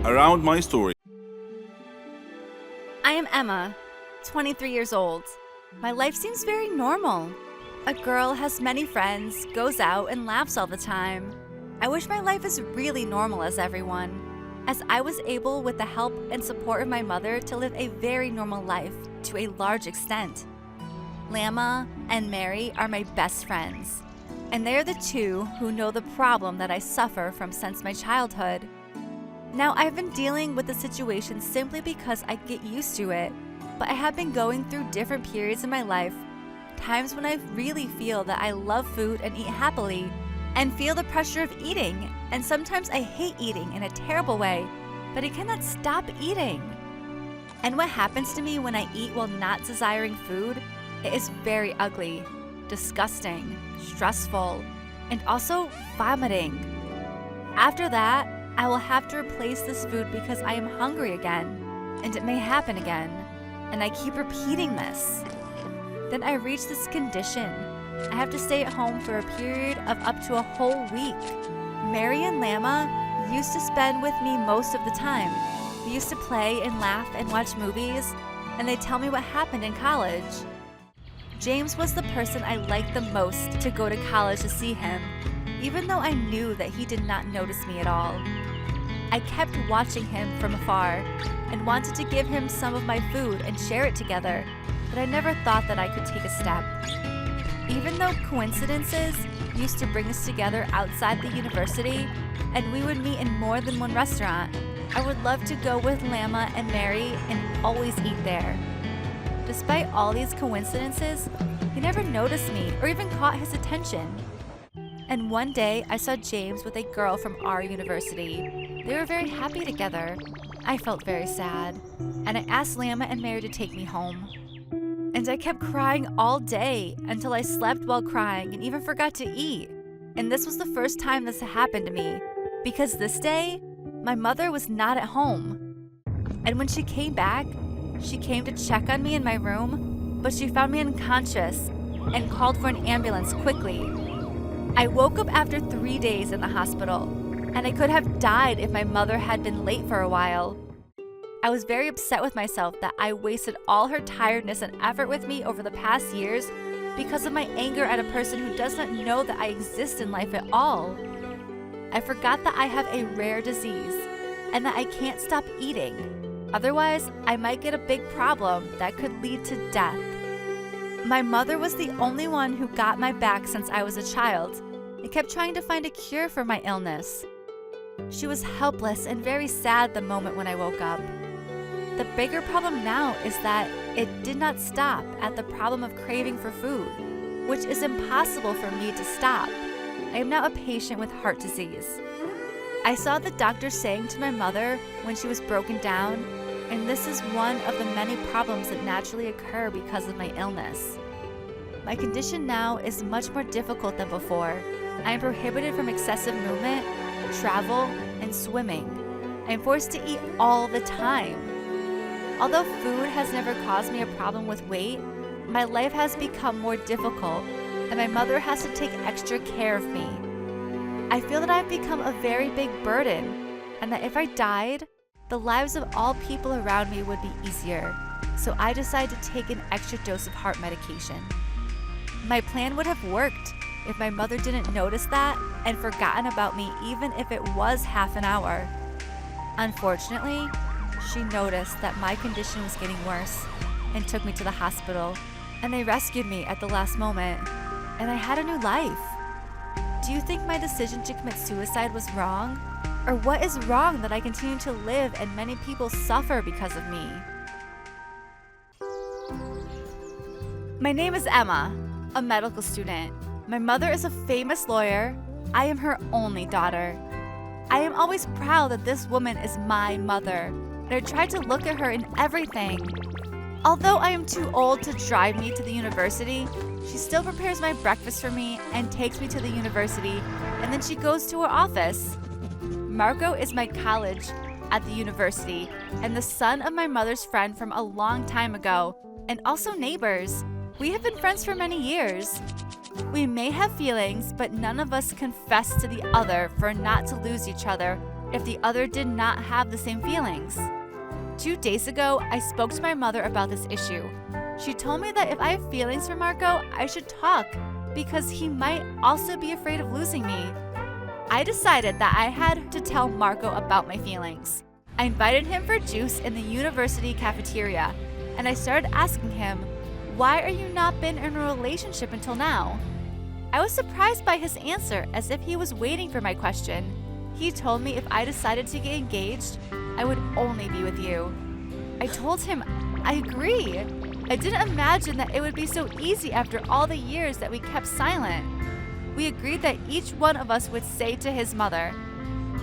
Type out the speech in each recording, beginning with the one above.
around my story. I am Emma, 23 years old. My life seems very normal. A girl has many friends, goes out, and laughs all the time. I wish my life is really normal as everyone, as I was able, with the help and support of my mother, to live a very normal life to a large extent. Lama and Mary are my best friends, and they are the two who know the problem that I suffer from since my childhood. Now, I've been dealing with the situation simply because I get used to it, but I have been going through different periods in my life, times when I really feel that I love food and eat happily, and feel the pressure of eating, and sometimes I hate eating in a terrible way, but I cannot stop eating. And what happens to me when I eat while not desiring food, it is very ugly, disgusting, stressful, and also vomiting. After that, I will have to replace this food because I am hungry again, and it may happen again, and I keep repeating this. Then I reach this condition. I have to stay at home for a period of up to a whole week. Mary and Lama used to spend with me most of the time. We used to play and laugh and watch movies, and they tell me what happened in college. James was the person I liked the most to go to college to see him, even though I knew that he did not notice me at all. I kept watching him from afar and wanted to give him some of my food and share it together, but I never thought that I could take a step. Even though coincidences used to bring us together outside the university and we would meet in more than one restaurant, I would love to go with Lama and Mary and always eat there. Despite all these coincidences, he never noticed me or even caught his attention. And one day, I saw James with a girl from our university. They were very happy together. I felt very sad, and I asked Lama and Mary to take me home. And I kept crying all day until I slept while crying and even forgot to eat. And this was the first time this happened to me, because this day, my mother was not at home. And when she came back, she came to check on me in my room, but she found me unconscious and called for an ambulance quickly. I woke up after 3 days in the hospital, and I could have died if my mother had been late for a while. I was very upset with myself that I wasted all her tiredness and effort with me over the past years because of my anger at a person who does not know that I exist in life at all. I forgot that I have a rare disease and that I can't stop eating. Otherwise, I might get a big problem that could lead to death. My mother was the only one who got my back since I was a child and kept trying to find a cure for my illness. She was helpless and very sad the moment when I woke up. The bigger problem now is that it did not stop at the problem of craving for food, which is impossible for me to stop. I am now a patient with heart disease. I saw the doctor saying to my mother when she was broken down, and this is one of the many problems that naturally occur because of my illness. My condition now is much more difficult than before. I am prohibited from excessive movement, travel, and swimming. I am forced to eat all the time. Although food has never caused me a problem with weight, my life has become more difficult, and my mother has to take extra care of me. I feel that I've become a very big burden, and that if I died, the lives of all people around me would be easier, so I decided to take an extra dose of heart medication. My plan would have worked if my mother didn't notice that and forgotten about me, even if it was half an hour. Unfortunately, she noticed that my condition was getting worse and took me to the hospital, and they rescued me at the last moment, and I had a new life. Do you think my decision to commit suicide was wrong? Or what is wrong that I continue to live and many people suffer because of me? My name is Emma, a medical student. My mother is a famous lawyer. I am her only daughter. I am always proud that this woman is my mother, and I try to look at her in everything. Although I am too old to drive me to the university, she still prepares my breakfast for me and takes me to the university, and then she goes to her office. Marco is my college at the university and the son of my mother's friend from a long time ago, and also neighbors. We have been friends for many years. We may have feelings, but none of us confess to the other for not to lose each other if the other did not have the same feelings. 2 days ago, I spoke to my mother about this issue. She told me that if I have feelings for Marco, I should talk because he might also be afraid of losing me. I decided that I had to tell Marco about my feelings. I invited him for juice in the university cafeteria, and I started asking him, "Why are you not been in a relationship until now?" I was surprised by his answer, as if he was waiting for my question. He told me if I decided to get engaged, I would only be with you. I told him I agree. I didn't imagine that it would be so easy after all the years that we kept silent. We agreed that each one of us would say to his mother.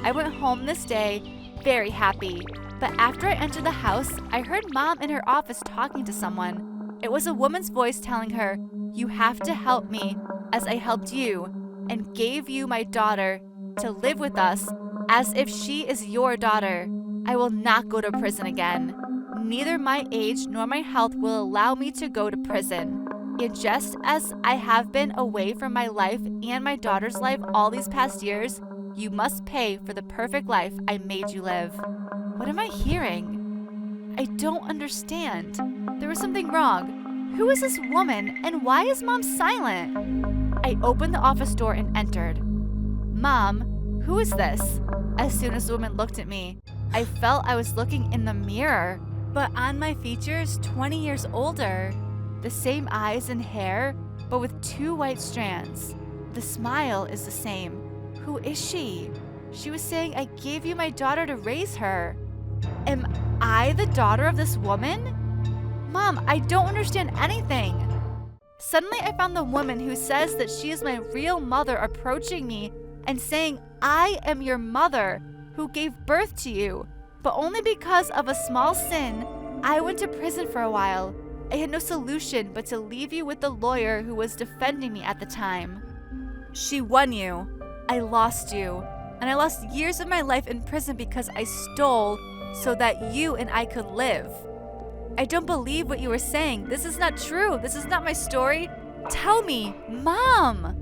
I went home this day very happy, but after I entered the house, I heard Mom in her office talking to someone. It was a woman's voice telling her, "You have to help me as I helped you and gave you my daughter to live with us as if she is your daughter. I will not go to prison again. Neither my age nor my health will allow me to go to prison. And just as I have been away from my life and my daughter's life all these past years, you must pay for the perfect life I made you live." What am I hearing? I don't understand. There was something wrong. Who is this woman and why is Mom silent? I opened the office door and entered. "Mom, who is this?" As soon as the woman looked at me, I felt I was looking in the mirror, but on my features 20 years older. The same eyes and hair, but with 2 white strands. The smile is the same. Who is she? She was saying I gave you my daughter to raise her. Am I the daughter of this woman? Mom, I don't understand anything. Suddenly I found the woman who says that she is my real mother approaching me and saying, "I am your mother who gave birth to you, but only because of a small sin, I went to prison for a while. I had no solution but to leave you with the lawyer who was defending me at the time. She won you. I lost you. And I lost years of my life in prison because I stole so that you and I could live. I don't believe what you were saying. This is not true. This is not my story. Tell me, Mom.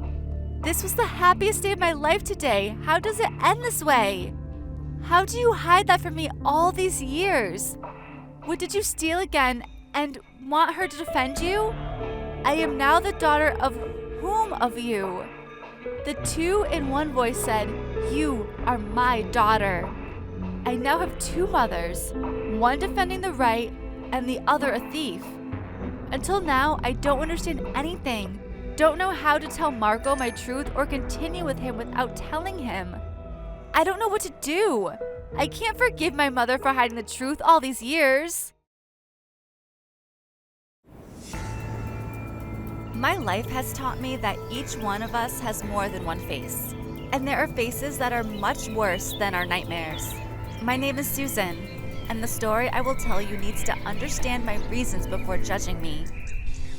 This was the happiest day of my life today. How does it end this way? How do you hide that from me all these years? What did you steal again and want her to defend you? I am now the daughter of whom of you?" The 2 in one voice said, "You are my daughter." I now have 2 mothers, one defending the right and the other a thief. Until now, I don't understand anything. Don't know how to tell Marco my truth or continue with him without telling him. I don't know what to do. I can't forgive my mother for hiding the truth all these years. My life has taught me that each one of us has more than one face, and there are faces that are much worse than our nightmares. My name is Susan, and the story I will tell you needs to understand my reasons before judging me.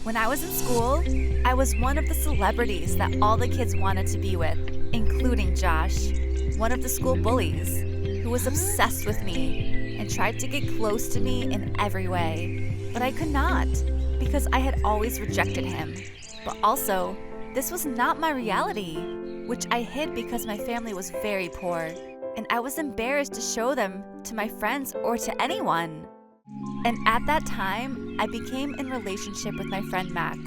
When I was in school, I was one of the celebrities that all the kids wanted to be with, including Josh, one of the school bullies, who was obsessed with me and tried to get close to me in every way. But I could not, because I had always rejected him. But also, this was not my reality, which I hid because my family was very poor, and I was embarrassed to show them to my friends or to anyone. And at that time, I became in relationship with my friend Max.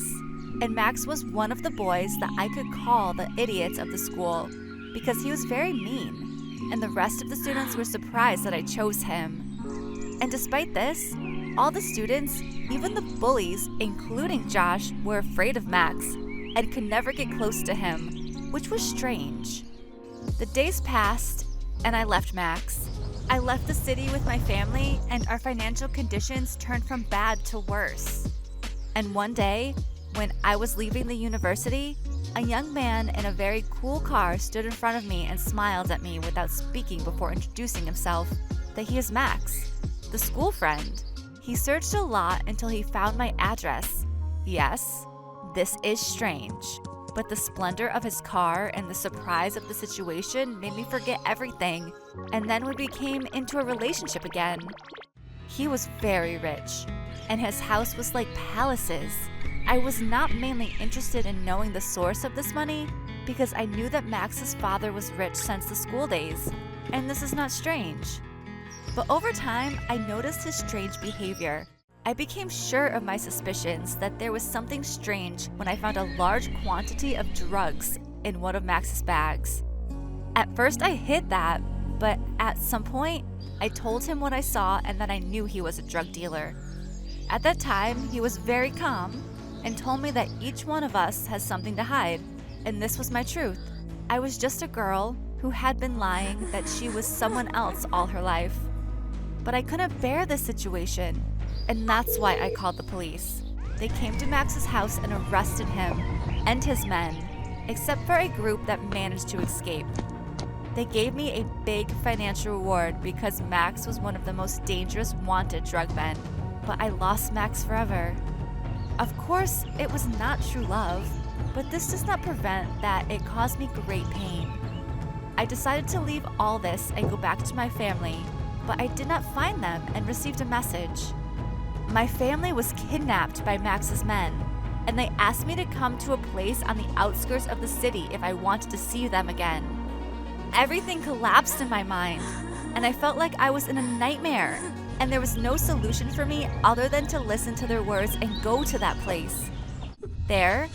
And Max was one of the boys that I could call the idiots of the school, because he was very mean, and the rest of the students were surprised that I chose him. And despite this, all the students, even the bullies, including Josh, were afraid of Max and could never get close to him, which was strange. The days passed, and I left Max. I left the city with my family, and our financial conditions turned from bad to worse. And one day, when I was leaving the university, a young man in a very cool car stood in front of me and smiled at me without speaking before introducing himself that he is Max, the school friend. He searched a lot until he found my address. Yes, this is strange, but the splendor of his car and the surprise of the situation made me forget everything, and then we became into a relationship again. He was very rich, and his house was like palaces. I was not mainly interested in knowing the source of this money because I knew that Max's father was rich since the school days. and this is not strange. But over time, I noticed his strange behavior. I became sure of my suspicions that there was something strange when I found a large quantity of drugs in one of Max's bags. At first, I hid that, but at some point, I told him what I saw and that I knew he was a drug dealer. At that time, he was very calm and told me that each one of us has something to hide, and this was my truth. I was just a girl who had been lying that she was someone else all her life. But I couldn't bear this situation, and that's why I called the police. They came to Max's house and arrested him and his men, except for a group that managed to escape. They gave me a big financial reward because Max was one of the most dangerous wanted drug men, but I lost Max forever. Of course, it was not true love, but this does not prevent that it caused me great pain. I decided to leave all this and go back to my family, but I did not find them and received a message. My family was kidnapped by Max's men, and they asked me to come to a place on the outskirts of the city if I wanted to see them again. Everything collapsed in my mind, and I felt like I was in a nightmare, and there was no solution for me other than to listen to their words and go to that place. There,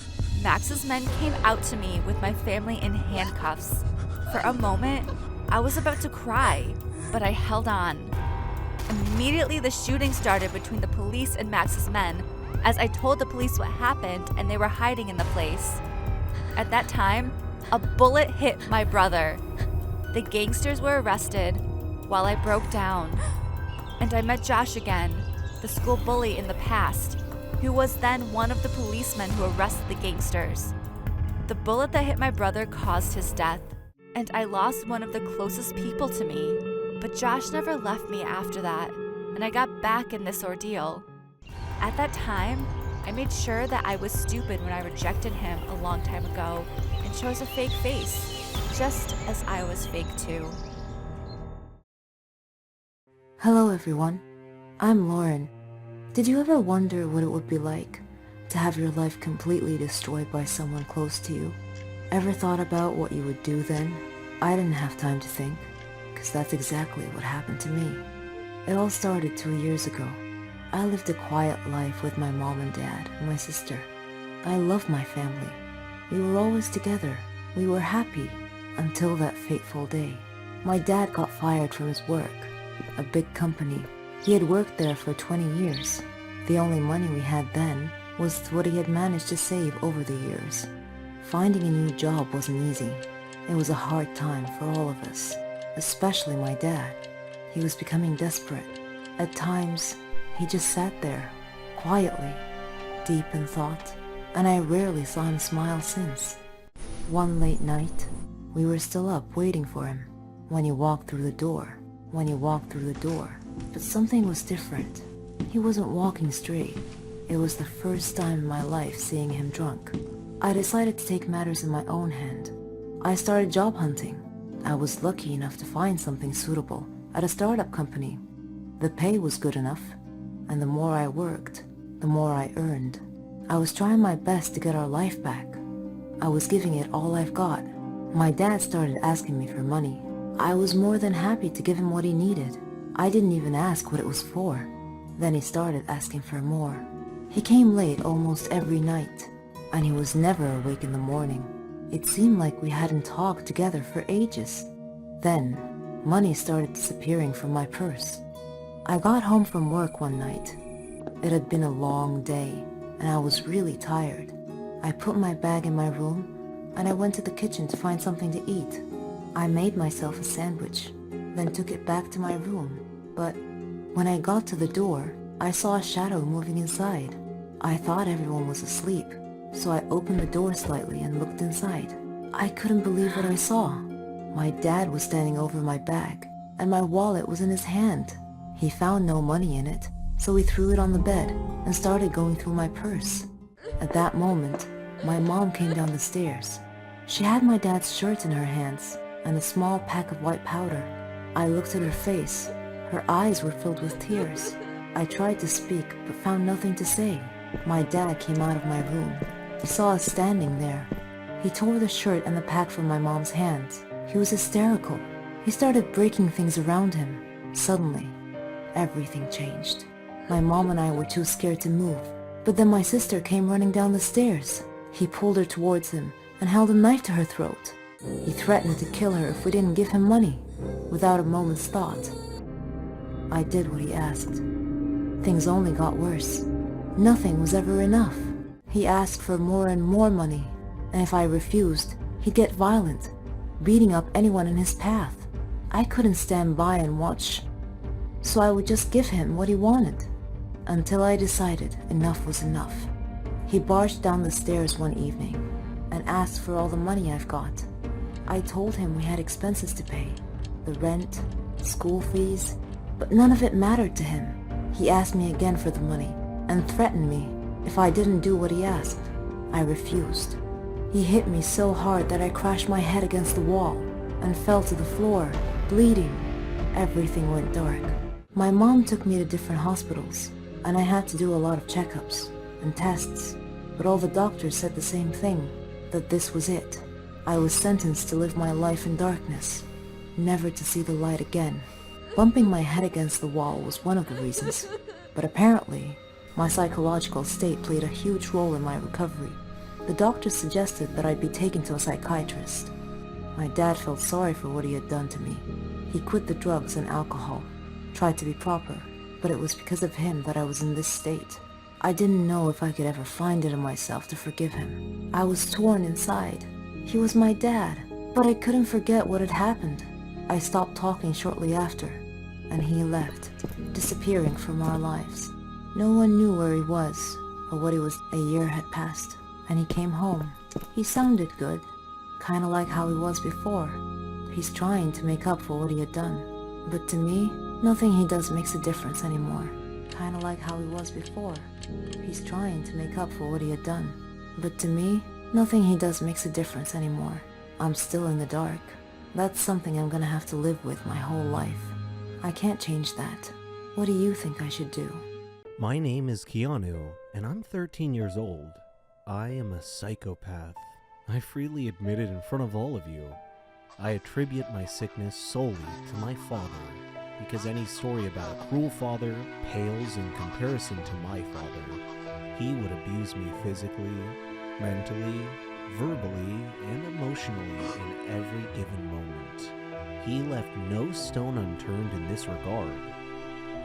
Max's men came out to me with my family in handcuffs. For a moment, I was about to cry, but I held on. Immediately, the shooting started between the police and Max's men as I told the police what happened and they were hiding in the place. At that time, a bullet hit my brother. The gangsters were arrested while I broke down. And I met Josh again, the school bully in the past, who was then one of the policemen who arrested the gangsters. The bullet that hit my brother caused his death, and I lost one of the closest people to me. But Josh never left me after that, and I got back in this ordeal. At that time, I made sure that I was stupid when I rejected him a long time ago and chose a fake face, just as I was fake too. Hello everyone, I'm Lauren. Did you ever wonder what it would be like to have your life completely destroyed by someone close to you? Ever thought about what you would do then? I didn't have time to think, because that's exactly what happened to me. It all started 2 years ago. I lived a quiet life with my mom and dad and my sister. I loved my family. We were always together. We were happy until that fateful day. My dad got fired from his work, a big company. He had worked there for 20 years. The only money we had then was what he had managed to save over the years. Finding a new job wasn't easy. It was a hard time for all of us, especially my dad. He was becoming desperate. At times, he just sat there, quietly, deep in thought, and I rarely saw him smile since. One late night, we were still up waiting for him when he walked through the door. But something was different. He wasn't walking straight. It was the first time in my life seeing him drunk. I decided to take matters in my own hand. I started job hunting. I was lucky enough to find something suitable at a startup company. The pay was good enough, and the more I worked, the more I earned. I was trying my best to get our life back. I was giving it all I've got. My dad started asking me for money. I was more than happy to give him what he needed. I didn't even ask what it was for. Then he started asking for more. He came late almost every night, and he was never awake in the morning. It seemed like we hadn't talked together for ages. Then, money started disappearing from my purse. I got home from work one night. It had been a long day, and I was really tired. I put my bag in my room, and I went to the kitchen to find something to eat. I made myself a sandwich, then took it back to my room. But when I got to the door, I saw a shadow moving inside. I thought everyone was asleep, so I opened the door slightly and looked inside. I couldn't believe what I saw. My dad was standing over my bag, and my wallet was in his hand. He found no money in it, so he threw it on the bed and started going through my purse. At that moment, my mom came down the stairs. She had my dad's shirt in her hands and a small pack of white powder. I looked at her face. Her eyes were filled with tears. I tried to speak, but found nothing to say. My dad came out of my room. He saw us standing there. He tore the shirt and the pack from my mom's hands. He was hysterical. He started breaking things around him. Suddenly, everything changed. My mom and I were too scared to move, but then my sister came running down the stairs. He pulled her towards him and held a knife to her throat. He threatened to kill her if we didn't give him money, without a moment's thought. I did what he asked. Things only got worse. Nothing was ever enough. He asked for more and more money, and if I refused, he'd get violent, beating up anyone in his path. I couldn't stand by and watch, so I would just give him what he wanted, until I decided enough was enough. He barged down the stairs one evening and asked for all the money I've got. I told him we had expenses to pay, the rent, school fees, but none of it mattered to him. He asked me again for the money and threatened me if I didn't do what he asked. I refused. He hit me so hard that I crashed my head against the wall and fell to the floor, bleeding. Everything went dark. My mom took me to different hospitals, and I had to do a lot of checkups and tests, but all the doctors said the same thing, that this was it. I was sentenced to live my life in darkness, never to see the light again. Bumping my head against the wall was one of the reasons, but apparently, my psychological state played a huge role in my recovery. The doctors suggested that I'd be taken to a psychiatrist. My dad felt sorry for what he had done to me. He quit the drugs and alcohol, tried to be proper, but it was because of him that I was in this state. I didn't know if I could ever find it in myself to forgive him. I was torn inside. He was my dad, but I couldn't forget what had happened. I stopped talking shortly after, and he left, disappearing from our lives. No one knew where he was, or what he was. A year had passed, and he came home. He sounded good, kinda like how he was before. He's trying to make up for what he had done. But to me, nothing he does makes a difference anymore. Kinda like how he was before. He's trying to make up for what he had done. But to me, nothing he does makes a difference anymore. I'm still in the dark. That's something I'm gonna have to live with my whole life. I can't change that. What do you think I should do? My name is Keanu, and I'm 13 years old. I am a psychopath. I freely admit it in front of all of you. I attribute my sickness solely to my father, because any story about a cruel father pales in comparison to my father. He would abuse me physically, mentally, verbally, and emotionally in every given moment. He left no stone unturned in this regard.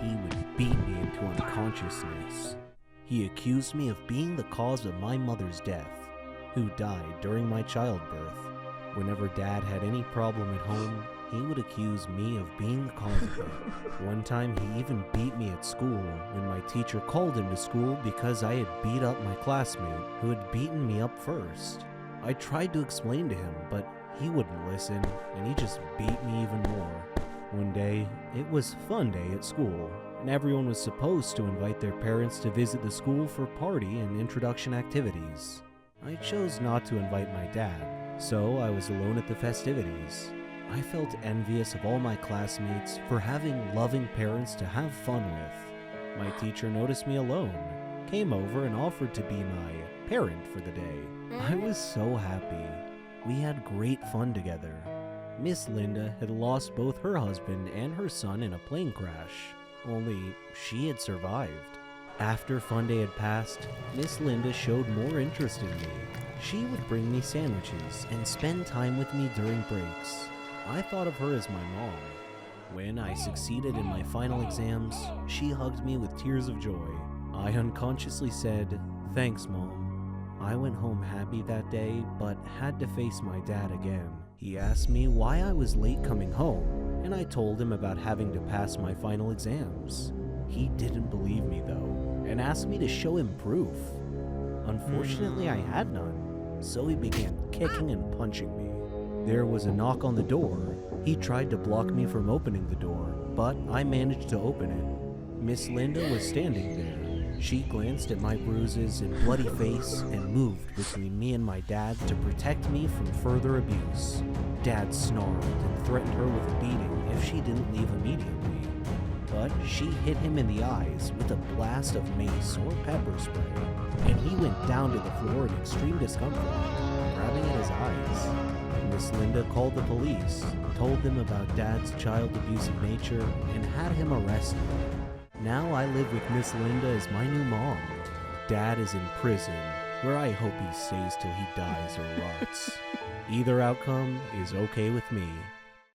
He would beat me into unconsciousness. He accused me of being the cause of my mother's death, who died during my childbirth. Whenever Dad had any problem at home, he would accuse me of being the cause of it. One time he even beat me at school when my teacher called him to school because I had beat up my classmate who had beaten me up first. I tried to explain to him, but he wouldn't listen, and he just beat me even more. One day, it was fun day at school, and everyone was supposed to invite their parents to visit the school for party and introduction activities. I chose not to invite my dad, so I was alone at the festivities. I felt envious of all my classmates for having loving parents to have fun with. My teacher noticed me alone, came over and offered to be my parent for the day. I was so happy. We had great fun together. Miss Linda had lost both her husband and her son in a plane crash, only she had survived. After fun day had passed, Miss Linda showed more interest in me. She would bring me sandwiches and spend time with me during breaks. I thought of her as my mom. When I succeeded in my final exams, she hugged me with tears of joy. I unconsciously said, "Thanks, Mom." I went home happy that day, but had to face my dad again. He asked me why I was late coming home, and I told him about having to pass my final exams. He didn't believe me though, and asked me to show him proof. Unfortunately, I had none, so he began kicking and punching me. There was a knock on the door. He tried to block me from opening the door, but I managed to open it. Miss Linda was standing there. She glanced at my bruises and bloody face and moved between me and my dad to protect me from further abuse. Dad snarled and threatened her with a beating if she didn't leave immediately. But she hit him in the eyes with a blast of mace or pepper spray, and he went down to the floor in extreme discomfort, grabbing at his eyes. Miss Linda called the police, told them about Dad's child abusive nature, and had him arrested. Now I live with Miss Linda as my new mom. Dad is in prison, where I hope he stays till he dies or rots. Either outcome is okay with me.